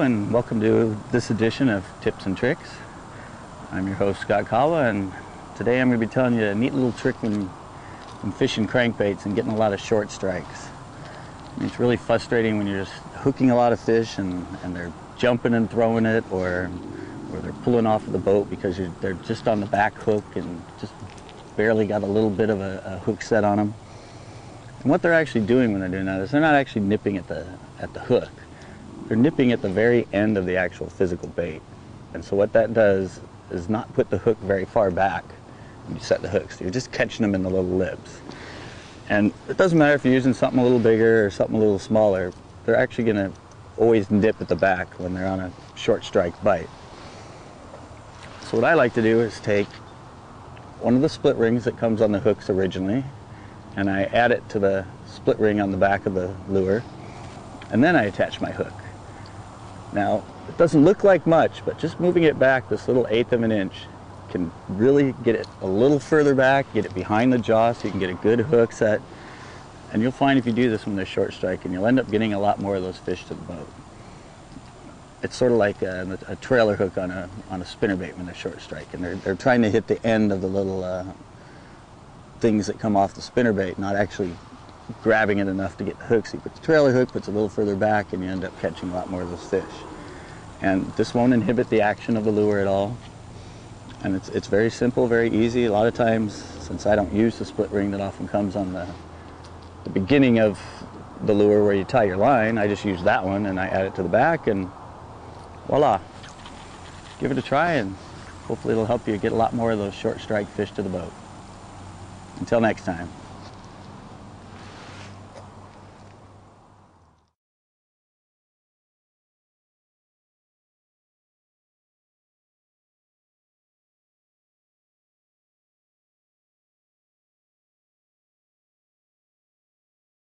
and welcome to this edition of Tips and Tricks. I'm your host, Scott Kawa, and today I'm going to be telling you a neat little trick when fishing crankbaits and getting a lot of short strikes. I mean, it's really frustrating when you're just hooking a lot of fish and they're jumping and throwing it, or they're pulling off of the boat because they're just on the back hook and just barely got a little bit of a hook set on them. And what they're actually doing when they're doing that is they're not actually nipping at the hook. They're nipping at the very end of the actual physical bait. And so what that does is not put the hook very far back when you set the hooks. You're just catching them in the little libs. And it doesn't matter if you're using something a little bigger or something a little smaller, they're actually going to always nip at the back when they're on a short strike bite. So what I like to do is take one of the split rings that comes on the hooks originally, and I add it to the split ring on the back of the lure, and then I attach my hook. Now, it doesn't look like much, but just moving it back this little 1/8 of an inch can really get it a little further back, get it behind the jaw so you can get a good hook set. And you'll find if you do this when they're short striking, you'll end up getting a lot more of those fish to the boat. It's sort of like a trailer hook on a spinnerbait when they're short striking. They're trying to hit the end of the little things that come off the spinnerbait, not actually grabbing it enough to get the hook. So you put the trailer hook, puts a little further back, and you end up catching a lot more of those fish. And this won't inhibit the action of the lure at all. And it's very simple, very easy. A lot of times, since I don't use the split ring that often comes on the beginning of the lure where you tie your line, I just use that one and I add it to the back, and voila. Give it a try, and hopefully it'll help you get a lot more of those short strike fish to the boat. Until next time.